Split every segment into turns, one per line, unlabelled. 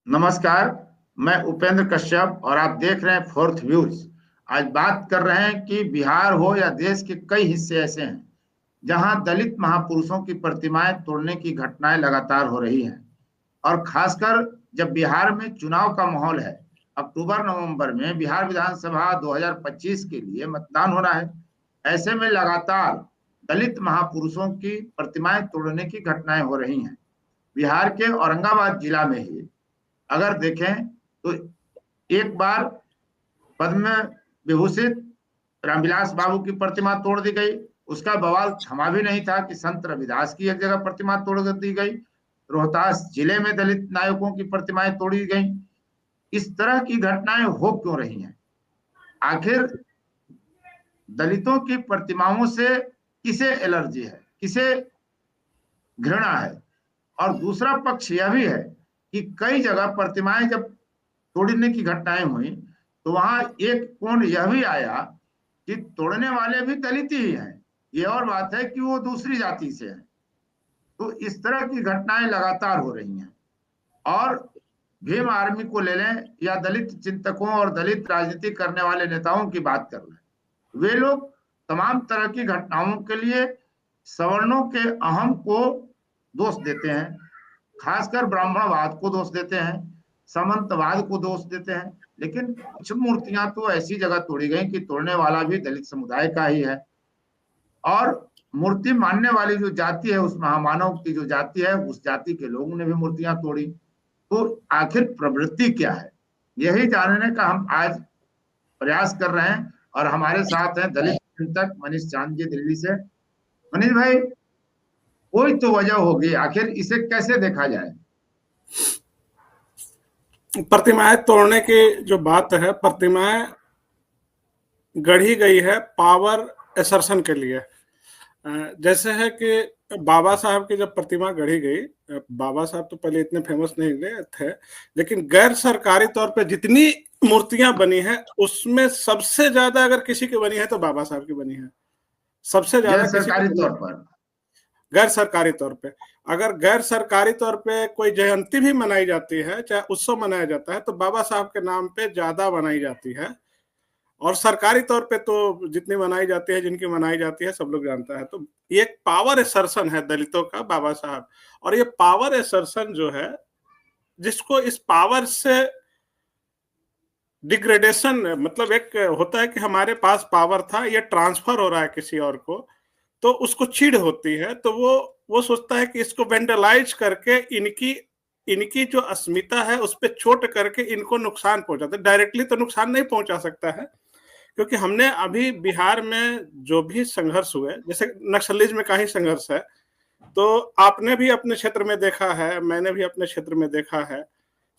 नमस्कार। मैं उपेंद्र कश्यप और आप देख रहे हैं फोर्थ व्यूज। आज बात कर रहे हैं कि बिहार हो या देश के कई हिस्से ऐसे हैं जहां दलित महापुरुषों की प्रतिमाएं तोड़ने की घटनाएं लगातार हो रही हैं। और खासकर जब बिहार में चुनाव का माहौल है। अक्टूबर नवंबर में बिहार विधानसभा 2025 के लिए मतदान होना है। ऐसे में लगातार दलित महापुरुषों की प्रतिमाएं तोड़ने की घटनाएं हो रही हैं। बिहार के औरंगाबाद जिला में ही अगर देखें तो एक बार पद्म विभूषित रामविलास बाबू की प्रतिमा तोड़ दी गई। उसका बवाल थमा भी नहीं था कि संत रविदास की एक जगह प्रतिमा तोड़ दी गई। रोहतास जिले में दलित नायकों की प्रतिमाएं तोड़ी गई। इस तरह की घटनाएं हो क्यों रही हैं? आखिर दलितों की प्रतिमाओं से किसे एलर्जी है, किसे घृणा है? और दूसरा पक्ष यह भी है कि कई जगह प्रतिमाएं जब तोड़ने की घटनाएं हुई तो वहां एक कोण यह भी आया कि तोड़ने वाले भी दलित ही हैं। ये और बात है कि वो दूसरी जाति से हैं। तो इस तरह की घटनाएं लगातार हो रही हैं। और भीम आर्मी को ले लें या दलित चिंतकों और दलित राजनीति करने वाले नेताओं की बात कर लें, वे लोग तमाम तरह की घटनाओं के लिए सवर्णों के अहम को दोष देते हैं। खासकर ब्राह्मणवाद को दोष देते हैं, सामंतवाद को दोष देते हैं। लेकिन कुछ मूर्तियां तो ऐसी जगह तोड़ी गई कि तोड़ने वाला भी दलित समुदाय का ही है। और मूर्ति मानने वाली जो जाति है, उस महामानव की जो जाति है, उस जाति के लोगों ने भी मूर्तियां तोड़ी। तो आखिर प्रवृत्ति क्या है, यही जानने का हम आज प्रयास कर रहे हैं। और हमारे साथ हैं दलित चिंतक मनीष चांद जी दिल्ली से। मनीष भाई, कोई तो वजह होगी, आखिर इसे कैसे देखा जाए?
प्रतिमाएं तोड़ने की जो बात है, प्रतिमाएं गढ़ी गई है पावर एसर्शन के लिए। जैसे है कि बाबा साहब की जब प्रतिमा गढ़ी गई, बाबा साहब तो पहले इतने फेमस नहीं थे, लेकिन गैर सरकारी तौर पे जितनी मूर्तियां बनी है उसमें सबसे ज्यादा अगर किसी की बनी है तो बाबा साहब की बनी है। सबसे ज्यादा
सरकारी तौर पर,
गैर सरकारी तौर पे। अगर गैर सरकारी तौर पे कोई जयंती भी मनाई जाती है, चाहे उत्सव मनाया जाता है, तो बाबा साहब के नाम पे ज्यादा मनाई जाती है। और सरकारी तौर पे तो जितनी मनाई जाती है, जिनकी मनाई जाती है, सब लोग जानता है। तो ये एक पावर एसर्शन है दलितों का, बाबा साहब। और ये पावर एसर्शन जो है, जिसको इस पावर से डिग्रेडेशन, मतलब एक होता है कि हमारे पास पावर था, ये ट्रांसफर हो रहा है किसी और को, तो उसको चिढ़ होती है। तो वो सोचता है कि इसको वेंडलाइज करके इनकी जो अस्मिता है उस पर चोट करके इनको नुकसान पहुंचाता है। डायरेक्टली तो नुकसान नहीं पहुंचा सकता है, क्योंकि हमने अभी बिहार में जो भी संघर्ष हुए, जैसे नक्सलिज्म का ही संघर्ष है, तो आपने भी अपने क्षेत्र में देखा है, मैंने भी अपने क्षेत्र में देखा है।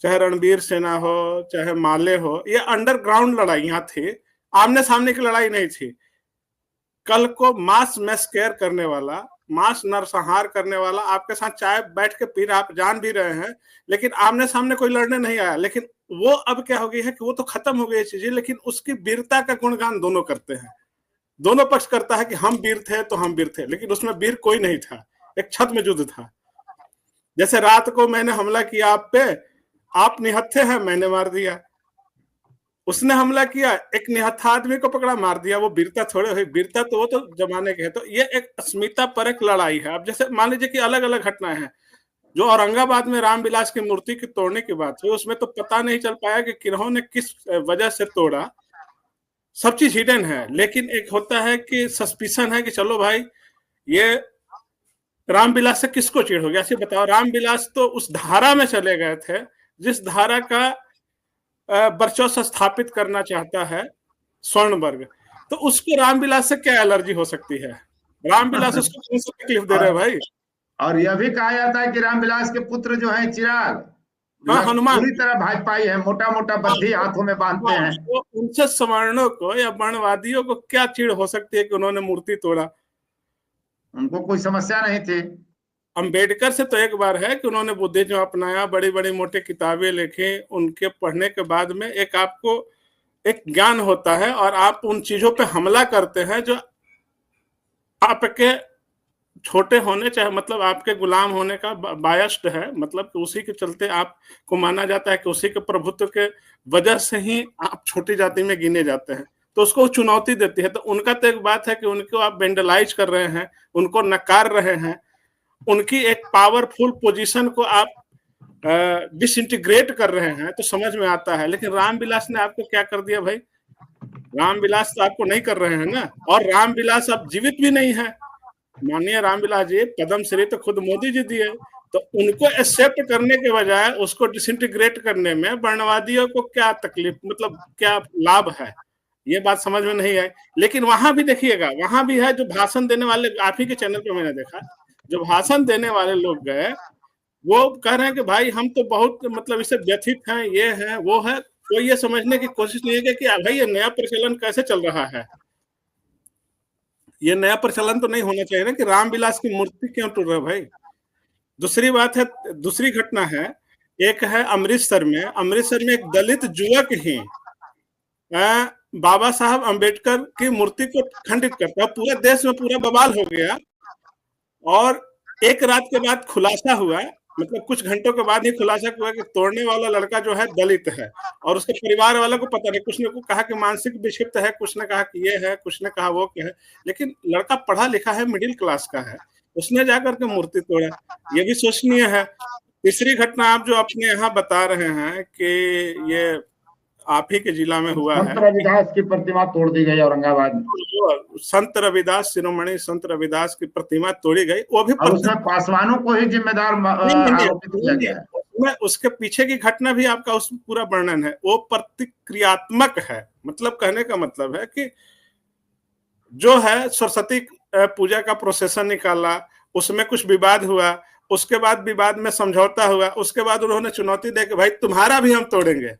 चाहे रणबीर सेना हो, चाहे माले हो, ये अंडरग्राउंड लड़ाइयां थी, आमने सामने की लड़ाई नहीं थी। कल को मास मैस्केयर करने वाला, मास नरसंहार करने वाला आपके साथ चाय बैठ के पी रहा, आप जान भी रहे हैं, लेकिन आमने सामने कोई लड़ने नहीं आया। लेकिन वो अब क्या हो गई है कि वो तो खत्म हो गई चीजें, लेकिन उसकी वीरता का गुणगान दोनों करते हैं। दोनों पक्ष करता है कि हम वीर थे तो हम वीर थे, लेकिन उसमें वीर कोई नहीं था। एक छद्म युद्ध था। जैसे रात को मैंने हमला किया आप पे, आप निहत्थे हैं, मैंने मार दिया। उसने हमला किया, एक निहत्था आदमी को पकड़ा, मार दिया। वो वीरता थोड़े हुई, वीरता तो वो तो जमाने के है। तो ये एक अस्मिता पर एक लड़ाई है। अब जैसे मान लीजिए कि अलग अलग घटनाएं हैं। जो औरंगाबाद में रामविलास की मूर्ति की तोड़ने की बात हुई, उसमें तो पता नहीं चल पाया कि किन्होंने किस वजह से तोड़ा। सब चीज हिडन है, लेकिन एक होता है कि सस्पिशन है कि चलो भाई, ये रामविलास से किसको चिढ़ हो गया। ऐसे बताओ, रामविलास तो उस धारा में चले गए थे जिस धारा का वर्चस्व स्थापित करना चाहता है स्वर्णवर्ग। तो उसको रामविलास से क्या एलर्जी हो सकती है? रामविलास उसको कौन सा तकलीफ दे रहे हैं भाई?
और यह भी कहा जाता है कि रामविलास के पुत्र जो है चिराग,
हनुमान,
पूरी तरह भाजपाई है, मोटा मोटा बद्धी हाथों में बांधते हैं।
तो उनसे सवर्णों को या वर्णवादियों को क्या चिढ़ हो सकती है कि उन्होंने मूर्ति तोड़ा?
उनको कोई समस्या नहीं थी।
अंबेडकर से तो एक बार है कि उन्होंने बुद्धिज्म अपनाया, बड़ी बड़ी मोटी किताबें लिखी। उनके पढ़ने के बाद में एक आपको एक ज्ञान होता है और आप उन चीजों पे हमला करते हैं जो आपके छोटे होने चाहे मतलब आपके गुलाम होने का बायस्ड है, मतलब कि उसी के चलते आपको माना जाता है कि उसी के प्रभुत्व के वजह से ही आप छोटी जाति में गिने जाते हैं, तो उसको चुनौती देती है। तो उनका तो एक बात है कि उनको आप वेंडलाइज कर रहे हैं, उनको नकार रहे हैं, उनकी एक पावरफुल पोजीशन को आप डिसइंटीग्रेट कर रहे हैं, तो समझ में आता है। लेकिन रामविलास ने आपको क्या कर दिया भाई? रामविलास तो आपको नहीं कर रहे हैं ना, और रामविलास अब जीवित भी नहीं है। माननीय रामविलास जी पद्म श्री तो खुद मोदी जी दिए, तो उनको एक्सेप्ट करने के बजाय उसको डिसइंटीग्रेट करने में वर्णवादियों को क्या तकलीफ, मतलब क्या लाभ है, ये बात समझ में नहीं आई। लेकिन वहां भी देखिएगा, वहां भी है जो भाषण देने वाले, आप ही के चैनल पे मैंने देखा, जो भाषण देने वाले लोग गए वो कह रहे हैं कि भाई हम तो बहुत मतलब इससे व्यथित हैं, ये है वो है। कोई ये समझने की कोशिश नहीं है कि भाई ये नया प्रचलन कैसे चल रहा है। ये नया प्रचलन तो नहीं होना चाहिए ना कि रामविलास की मूर्ति क्यों टूट रहा है भाई। दूसरी बात है, दूसरी घटना है, एक है अमृतसर में एक दलित युवक ही बाबा साहब अंबेडकर की मूर्ति को खंडित करता है। पूरे देश में पूरा बवाल हो गया, और एक रात के बाद खुलासा हुआ, मतलब कुछ घंटों के बाद ही खुलासा हुआ कि तोड़ने वाला लड़का जो है दलित है, और उसके परिवार वालों को पता नहीं, कुछ ने को कहा कि मानसिक विक्षिप्त है, कुछ ने कहा कि ये है, कुछ ने कहा वो क्या है, लेकिन लड़का पढ़ा लिखा है, मिडिल क्लास का है, उसने जाकर के मूर्ति तोड़ा, ये भी सोचनीय है। तीसरी घटना आप जो अपने यहाँ बता रहे हैं कि ये आप ही के जिला में हुआ है,
संत रविदास की प्रतिमा तोड़ दी गई औरंगाबाद में।
संत रविदास, शिरोमणि संत रविदास की प्रतिमा तोड़ी गई, वो भी
उसमें पासवानों को ही जिम्मेदार आरोपित किया गया है।
उसके पीछे की घटना भी आपका उसमें पूरा वर्णन है, वो प्रतिक्रियात्मक है। मतलब कहने का मतलब है कि जो है सरस्वती पूजा का प्रोसेसन निकाला, उसमें कुछ विवाद हुआ, उसके बाद विवाद में समझौता हुआ, उसके बाद उन्होंने चुनौती दे कि भाई तुम्हारा भी हम तोड़ेंगे,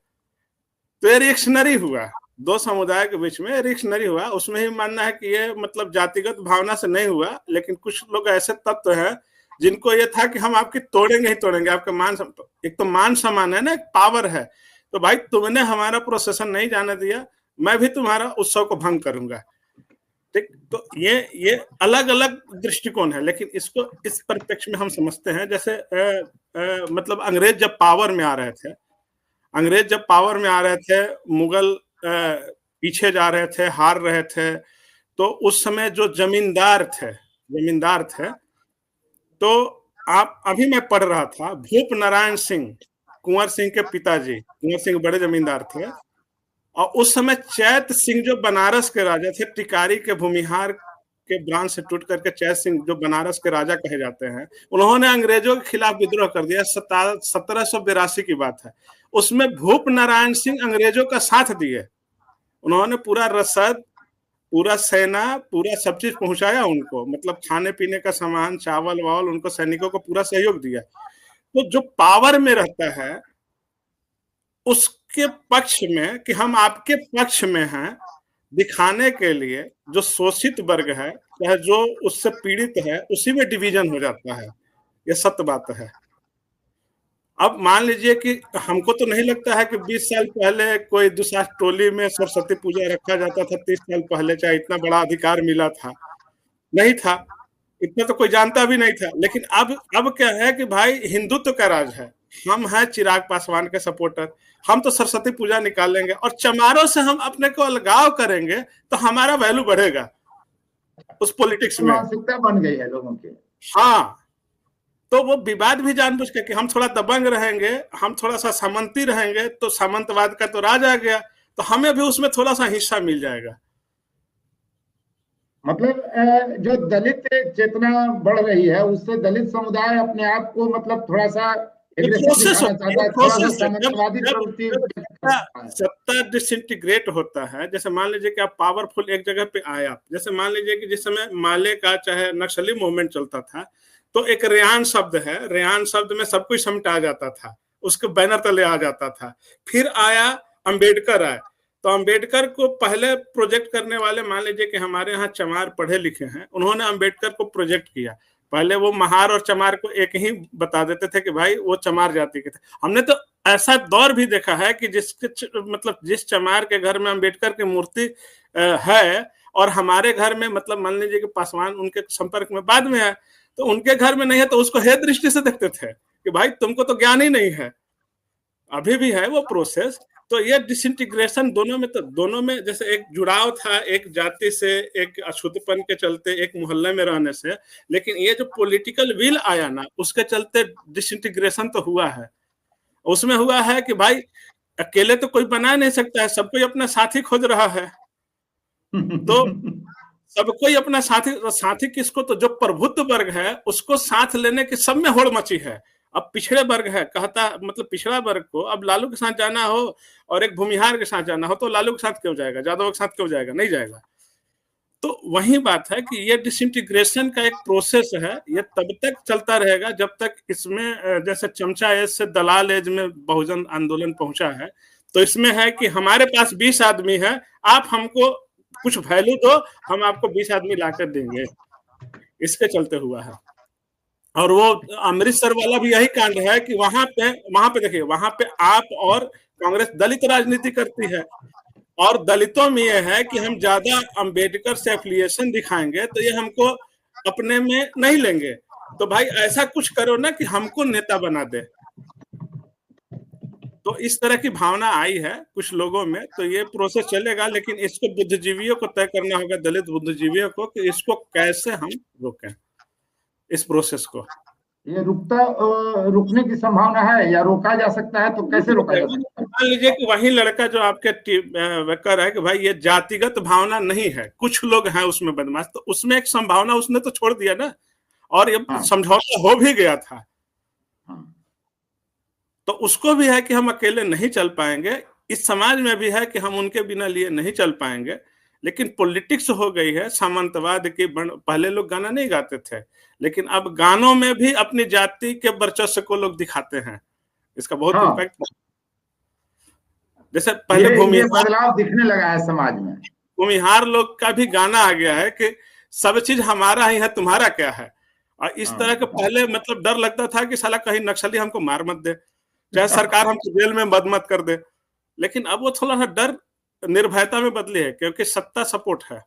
तो ये रिएक्शनरी हुआ, दो समुदाय के बीच में रिएक्शनरी हुआ। उसमें ही मानना है कि ये मतलब जातिगत भावना से नहीं हुआ, लेकिन कुछ लोग ऐसे तत्व हैं जिनको ये था कि हम आपकी तोड़ेंगे ही तोड़ेंगे, आपका मान, एक तो मान सम्मान है ना, एक पावर है, तो भाई तुमने हमारा प्रोसेसन नहीं जाने दिया, मैं भी तुम्हारा उत्सव को भंग करूंगा। ठीक, तो ये अलग अलग दृष्टिकोण है, लेकिन इसको इस परिप्रेक्ष्य में हम समझते हैं। जैसे मतलब अंग्रेज जब पावर में आ रहे थे, मुगल पीछे जा रहे थे, हार रहे थे, तो उस समय जो जमींदार थे, तो आप, अभी मैं पढ़ रहा था, भूप नारायण सिंह, कुंवर सिंह के पिताजी, कुंवर सिंह बड़े जमींदार थे, और उस समय चैत सिंह जो बनारस के राजा थे, टिकारी के भूमिहार के ब्रांच से टूट करके चैत सिंह जो बनारस के राजा कहे जाते हैं, उन्होंने अंग्रेजों के खिलाफ विद्रोह कर दिया। 1782 की बात है। उसमें भूप नारायण सिंह अंग्रेजों का साथ दिए, उन्होंने पूरा रसद, पूरा सेना, पूरा सब चीज पहुंचाया उनको, मतलब खाने पीने का सामान, चावल वावल, उनको सैनिकों को पूरा सहयोग दिया। तो जो पावर में रहता है उसके पक्ष में कि हम आपके पक्ष में हैं दिखाने के लिए, जो शोषित वर्ग है चाहे जो उससे पीड़ित है, उसी में डिवीजन हो जाता है। ये सत्य बात है। अब मान लीजिए कि हमको तो नहीं लगता है कि 20 साल पहले कोई दुसाध टोली में सरस्वती पूजा रखा जाता था, 30 साल पहले, चाहे इतना बड़ा अधिकार मिला था, नहीं था, इतना तो कोई जानता भी नहीं था। लेकिन अब क्या है कि भाई हिंदुत्व का राज है, हम हैं चिराग पासवान के सपोर्टर, हम तो सरस्वती पूजा निकालेंगे और चमारों से हम अपने को अलगाव करेंगे तो हमारा वैल्यू बढ़ेगा उस पॉलिटिक्स में।
मानसिकता बन गई है लोगों की।
हाँ, तो वो विवाद भी जानबूझ के कि हम थोड़ा दबंग रहेंगे, हम थोड़ा सा सामंती रहेंगे, तो सामंतवाद का तो राज आ गया, तो हमें भी उसमें थोड़ा सा हिस्सा मिल जाएगा।
मतलब जो दलित चेतना बढ़ रही है, उससे दलित समुदाय अपने आप को मतलब थोड़ा सा
सत्ता डिसइंटीग्रेट होता है। जैसे मान लीजिए कि आप पावरफुल एक जगह पे आए, आप जैसे मान लीजिए कि जिस समय माले का चाहे नक्सली मूवमेंट चलता था, तो एक रेयान शब्द है, रेयान शब्द में सब कुछ समटा जाता था, उसके बैनर तले आ जाता था। फिर आया अंबेडकर आए, तो अंबेडकर को पहले प्रोजेक्ट करने वाले, मान लीजिए कि हमारे यहाँ चमार पढ़े लिखे हैं, उन्होंने अंबेडकर को प्रोजेक्ट किया। पहले वो महार और चमार को एक ही बता देते थे कि भाई वो चमार जाति के थे। हमने तो ऐसा दौर भी देखा है कि जिसके मतलब जिस चमार के घर में अंबेडकर की मूर्ति है और हमारे घर में मतलब मान लीजिए कि पासवान उनके संपर्क में बाद में है, तो उनके घर में नहीं है तो उसको हे दृष्टि से देखते थे कि भाई तुमको तो ज्ञान ही नहीं है। अभी भी है वो प्रोसेस। तो ये डिसइंटीग्रेशन दोनों में जैसे एक जुड़ाव था, एक जाति से, एक अछूतपन के चलते, एक मोहल्ले में रहने से, लेकिन ये जो पॉलिटिकल विल आया ना, उसके चलते डिसइंटीग्रेशन तो हुआ है। उसमें हुआ है कि भाई अकेले तो कोई बना नहीं सकता है, सब कोई अपना साथी खोज रहा है। तो सब कोई अपना साथी किसको, तो जो प्रभुत्व वर्ग है उसको साथ लेने की सब में होड़ मची है। अब पिछड़े वर्ग है, कहता मतलब पिछड़ा वर्ग को अब लालू के साथ जाना हो और एक भूमिहार के साथ जाना हो तो लालू के साथ क्यों जाएगा, यादव के साथ क्यों जाएगा, नहीं जाएगा। तो वही बात है कि ये डिसइंटीग्रेशन का एक प्रोसेस है, ये तब तक चलता रहेगा जब तक इसमें जैसे चमचा एज से दलाल एज में बहुजन आंदोलन पहुंचा है। तो इसमें है कि हमारे पास 20 आदमी है, आप हमको कुछ वैल्यू दो, हम आपको 20 आदमी लाकर देंगे, इसके चलते हुआ है। और वो अमृतसर वाला भी यही कांड है कि वहां पे देखिए, वहां पे आप और कांग्रेस दलित राजनीति करती है, और दलितों में यह है कि हम ज्यादा अंबेडकर से एफिलिएशन दिखाएंगे तो ये हमको अपने में नहीं लेंगे। तो भाई ऐसा कुछ करो ना कि हमको नेता बना दे। तो इस तरह की भावना आई है कुछ लोगों में। तो ये प्रोसेस चलेगा, लेकिन इसको बुद्धिजीवियों को तय करना होगा, दलित बुद्धिजीवियों को, कि इसको कैसे हम रोकें, इस प्रोसेस को।
ये रुकने की संभावना है या रोका जा सकता है? तो कैसे रोका जा सकता है?
मान लीजिए कि वही लड़का जो आपके कह रहा है कि भाई ये जातिगत भावना नहीं है, कुछ लोग हैं उसमें बदमाश, तो उसमें एक संभावना उसने तो छोड़ दिया ना, और ये समझौता हो भी गया था। तो उसको भी है कि हम अकेले नहीं चल पाएंगे, इस समाज में भी है कि हम उनके बिना लिए नहीं चल पाएंगे। लेकिन पॉलिटिक्स हो गई है सामंतवाद की। पहले लोग गाना नहीं गाते थे, लेकिन अब गानों में भी अपनी जाति के वर्चस्व को लोग दिखाते हैं। इसका बहुत इम्पैक्ट जैसे पहले
ये बदलाव दिखने लगा है समाज में।
भूमिहार लोग का भी गाना आ गया है कि सब चीज हमारा ही है, तुम्हारा क्या है। और इस तरह के पहले मतलब डर लगता था कि साला कहीं नक्सली हमको मार मत दे, चाहे सरकार हमको जेल में बंद मत कर दे। लेकिन अब वो थोड़ा सा डर निर्भयता में बदली है, क्योंकि सत्ता सपोर्ट है।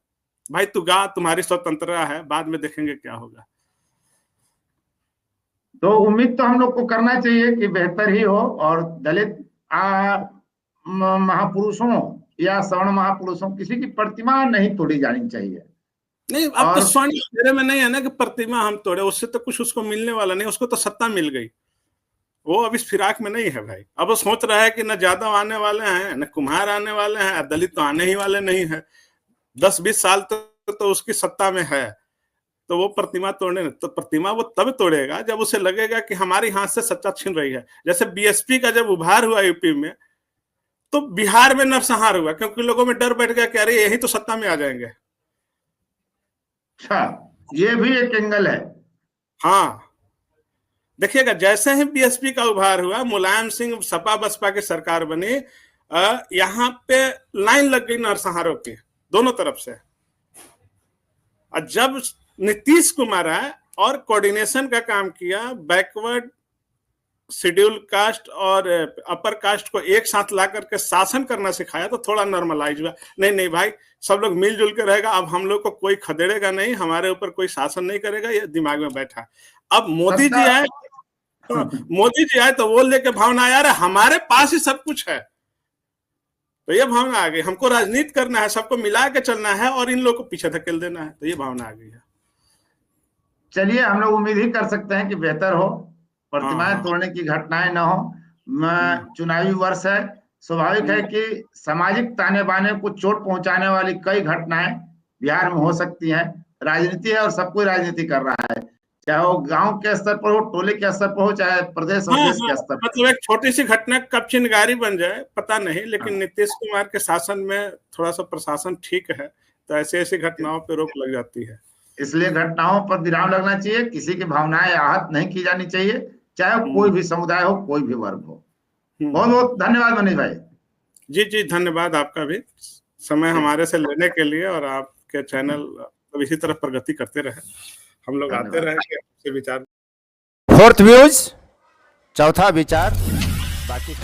भाई तू गा, तुम्हारी स्वतंत्रता है, बाद में देखेंगे क्या होगा।
तो उम्मीद तो हम लोग को करना चाहिए कि बेहतर ही हो, और दलित महापुरुषों या सवर्ण महापुरुषों किसी की प्रतिमा नहीं तोड़ी जानी चाहिए।
नहीं, अब तो स्वर्ण मेरे में नहीं है ना कि प्रतिमा हम तोड़े, उससे तो कुछ उसको मिलने वाला नहीं, उसको तो सत्ता मिल गई, वो अब इस फिराक में नहीं है भाई। अब वो सोच रहा है कि न यादव आने वाले हैं, न कुम्हार आने वाले हैं, दलित तो आने ही वाले नहीं है। 10-20 साल तो उसकी सत्ता में है, तो वो प्रतिमा तोड़ने, तो प्रतिमा वो तब तोड़ेगा जब उसे लगेगा कि हमारी हाथ से सत्ता छिन रही है। जैसे बीएसपी का जब उभार हुआ यूपी में, तो बिहार में नरसंहार हुआ, क्योंकि लोगों में डर बैठ गया कि अरे यही तो सत्ता में आ जाएंगे।
अच्छा, ये भी एक एंगल है।
हाँ, देखिएगा जैसे ही बीएसपी का उभार हुआ, मुलायम सिंह सपा बसपा की सरकार बनी, यहाँ पे लाइन लग गई नरसंहारों की दोनों तरफ से। और जब नीतीश कुमार आए और कोऑर्डिनेशन का काम किया, बैकवर्ड शेड्यूल कास्ट और अपर कास्ट को एक साथ ला करके शासन करना सिखाया, तो थोड़ा नॉर्मलाइज हुआ। नहीं भाई, सब लोग मिलजुल के रहेगा, अब हम लोग को कोई खदेड़ेगा नहीं, हमारे ऊपर कोई शासन नहीं करेगा, ये दिमाग में बैठा। अब मोदी जी आए तो वो लेके भावना यार हमारे पास ही सब कुछ है, तो ये भावना आ गई, हमको राजनीति करना है, सबको मिला के चलना है और इन लोगों को पीछे धकेल देना है, तो ये भावना आ गई है।
चलिए, हम लोग उम्मीद ही कर सकते हैं कि बेहतर हो, प्रतिमाएं तोड़ने की घटनाएं न हो। चुनावी वर्ष है, स्वाभाविक है कि सामाजिक ताने बाने को चोट पहुंचाने वाली कई घटनाएं बिहार में हो सकती हैं। राजनीति है और सब कोई राजनीति कर रहा है, चाहे वो गांव के स्तर पर हो, टोले के स्तर पर हो, चाहे प्रदेश और देश के स्तर पर।
मतलब एक छोटी सी घटना कब चिंगारी बन जाए पता नहीं, लेकिन नीतीश कुमार के शासन में थोड़ा सा प्रशासन ठीक है, तो ऐसी घटनाओं पर रोक लग जाती है।
इसलिए घटनाओं पर विराम लगना चाहिए, किसी की भावनाएं आहत नहीं की जानी चाहिए, चाहे कोई भी समुदाय हो, कोई भी वर्ग हो। बहुत बहुत धन्यवाद मनीष भाई। जी,
धन्यवाद आपका भी समय हमारे से लेने के लिए, और आपके चैनल इसी तरह प्रगति करते रहे, हम लोग आते रहेंगे आपसे विचार।
फोर्थ व्यूज, चौथा विचार, बाकी